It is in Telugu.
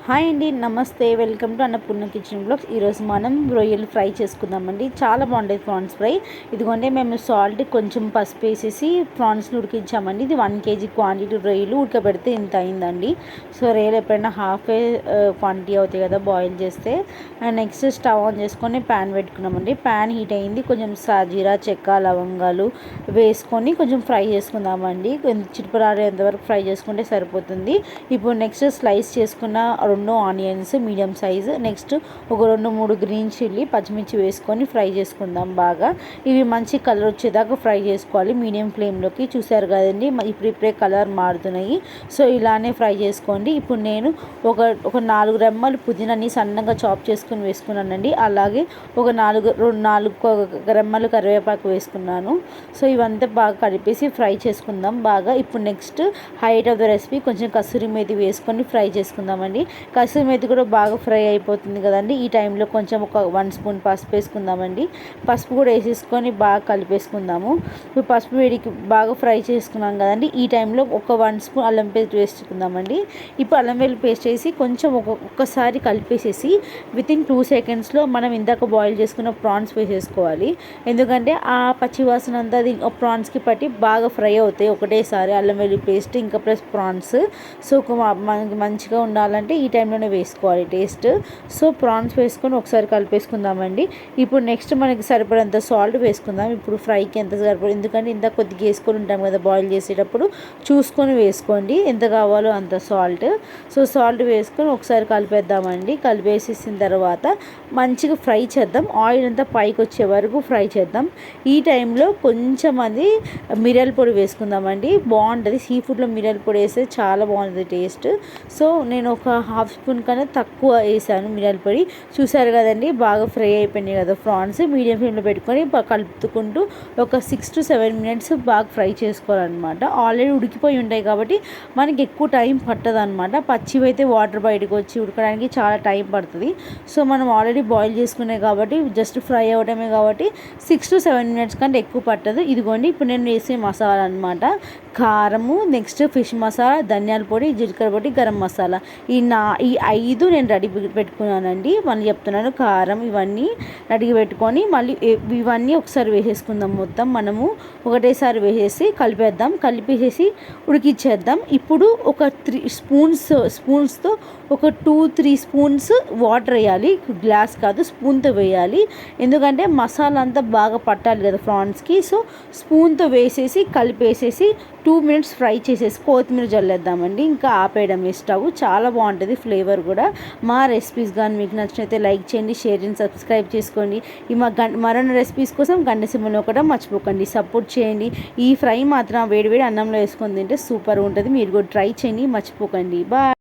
హాయ్ అండి, నమస్తే. Welcome to Annapurna kitchen blogs. ఈరోజు మనం రొయ్యలు ఫ్రై చేసుకుందామండి. చాలా బాగుంటుంది ప్రాన్స్ ఫ్రై. ఇదిగోండి మేము సాల్ట్ కొంచెం పసుపు వేసేసి ప్రాన్స్ని ఉడికించామండి. ఇది 1 kg క్వాంటిటీ రొయ్యలు ఉడకబెడితే ఇంత అయిందండి. సో రొయ్యలు ఎప్పుడైనా హాఫే క్వాంటిటీ అవుతాయి కదా బాయిల్ చేస్తే. నెక్స్ట్ స్టవ్ ఆన్ చేసుకొని ప్యాన్ పెట్టుకున్నామండి. ప్యాన్ హీట్ అయింది. కొంచెం సాజీరా, చెక్క, లవంగాలు వేసుకొని కొంచెం ఫ్రై చేసుకుందామండి. చిటపరాడేంతవరకు ఫ్రై చేసుకుంటే సరిపోతుంది. ఇప్పుడు నెక్స్ట్ స్లైస్ చేసుకున్న 2 ఆనియన్స్ మీడియం సైజు, నెక్స్ట్ ఒక 2-3 గ్రీన్ చిల్లీ, పచ్చిమిర్చి వేసుకొని ఫ్రై చేసుకుందాం బాగా. ఇవి మంచి కలర్ వచ్చేదాకా ఫ్రై చేసుకోవాలి మీడియం ఫ్లేమ్లోకి. చూసారు కదండి, ఇప్పుడే కలర్ మారుతున్నాయి. సో ఇలానే ఫ్రై చేసుకోండి. ఇప్పుడు నేను ఒక 4 రెమ్మలు పుదీనాని సన్నగా చాప్ చేసుకొని వేసుకున్నానండి. అలాగే ఒక 4 రెమ్మలు కరివేపాకు వేసుకున్నాను. సో ఇవంతా బాగా కలిపేసి ఫ్రై చేసుకుందాం బాగా. ఇప్పుడు next height of the recipe కొంచెం కసూరి మేతి వేసుకొని ఫ్రై చేసుకుందామండి. కసూరి మేతి కూడా బాగా ఫ్రై అయిపోతుంది కదండి. ఈ టైంలో కొంచెం ఒక 1 స్పూన్ పసుపు వేసుకుందామండి. పసుపు కూడా వేసేసుకొని బాగా కలిపేసుకుందాము. ఇప్పుడు పసుపు వేడికి బాగా ఫ్రై చేసుకున్నాం కదండి. ఈ టైంలో ఒక 1 స్పూన్ అల్లం పేస్ట్ వేసుకుందామండి. ఇప్పుడు అల్లం వెల్లుల్లి పేస్ట్ వేసి కొంచెం ఒక్కసారి కలిపేసేసి వితిన్ 2 సెకండ్స్లో మనం ఇందాక బాయిల్ చేసుకున్న ప్రాన్స్ వేసేసుకోవాలి. ఎందుకంటే ఆ పచ్చివాసన అంతా అది ప్రాన్స్కి పట్టి బాగా ఫ్రై అవుతాయి ఒకటేసారి అల్లం వెల్లుల్లి పేస్ట్ ఇంకా ప్లస్ ప్రాన్స్. సో మనకి మంచిగా ఉండాలంటే ఈ టైంలోనే వేసుకోవాలి టేస్ట్. సో ప్రాన్స్ వేసుకొని ఒకసారి కలిపేసుకుందామండి. ఇప్పుడు నెక్స్ట్ మనకి సరిపడంత సాల్ట్ వేసుకుందాం. ఇప్పుడు ఫ్రైకి ఎంత సరిపడు, ఎందుకంటే ఇంత కొద్దిగా వేసుకొని ఉంటాం కదా బాయిల్ చేసేటప్పుడు, చూసుకొని వేసుకోండి ఎంత కావాలో అంత సాల్ట్. సో సాల్ట్ వేసుకొని ఒకసారి కలిపేద్దామండి. కలిపేసేసిన తర్వాత మంచిగా ఫ్రై చేద్దాం. ఆయిల్ అంతా పైకి వచ్చే వరకు ఫ్రై చేద్దాం. ఈ టైంలో కొంచెం అది మిరియాల పొడి వేసుకుందామండి. బాగుంటుంది సీ ఫుడ్లో మిరియాల పొడి వేస్తే చాలా బాగుంటుంది టేస్ట్. సో నేను ఒక 1/2 స్పూన్ కన్నా తక్కువ వేసాను మిరియాల పొడి. చూసారు కదండి, బాగా ఫ్రై అయిపోయినాయి కదా ప్రాన్స్. మీడియం ఫ్లేమ్లో పెట్టుకొని కలుపుకుంటూ ఒక 6 to 7 minutes బాగా ఫ్రై చేసుకోవాలన్నమాట. ఆల్రెడీ ఉడికిపోయి ఉంటాయి కాబట్టి మనకి ఎక్కువ టైం పట్టదు అనమాట. పచ్చివి అయితే వాటర్ బయటకు వచ్చి ఉడకడానికి చాలా టైం పడుతుంది. సో మనం ఆల్రెడీ బాయిల్ చేసుకున్నాయి కాబట్టి జస్ట్ ఫ్రై అవ్వడమే కాబట్టి 6 to 7 minutes కంటే ఎక్కువ పట్టదు. ఇదిగోండి ఇప్పుడు నేను వేసే మసాలా అనమాట. కారము, నెక్స్ట్ ఫిష్ మసాలా, ధనియాల పొడి, జీలకర్ర పొడి, గరం మసాలా, ఈ 5 నేను రెడీ పెట్టుకున్నానండి. మళ్ళీ చెప్తున్నాను, కారం ఇవన్నీ రెడీ పెట్టుకొని మళ్ళీ ఇవన్నీ ఒకసారి వేసేసుకుందాం. మొత్తం మనము ఒకటేసారి వేసేసి కలిపేద్దాం. కలిపేసేసి ఉడికిచ్చేద్దాం. ఇప్పుడు ఒక 3 స్పూన్స్తో ఒక 2-3 స్పూన్స్ వాటర్ వేయాలి. గ్లాస్ కాదు, స్పూన్తో వేయాలి. ఎందుకంటే మసాలా అంతా బాగా పట్టాలి కదా ప్రాన్స్కి. సో స్పూన్తో వేసేసి కలిపేసేసి 2 minutes ఫ్రై చేసేసి కొత్తిమీర జల్లేద్దామండి. ఇంకా ఆపేయడం స్టవ్. చాలా బాగుంటుంది ఫ్లేవర్ కూడా. మా రెసిపీస్ కానీ మీకు నచ్చినైతే లైక్ చేయండి, షేర్ చేయండి, సబ్స్క్రైబ్ చేసుకోండి. ఈ మరిన్ని రెసిపీస్ కోసం గంట సింబల్ కూడా మర్చిపోకండి, సపోర్ట్ చేయండి. ఈ ఫ్రై మాత్రం వేడివేడి అన్నంలో వేసుకొని తింటే సూపర్ ఉంటుంది. మీరు కూడా ట్రై చేయండి, మర్చిపోకండి. బాయ్.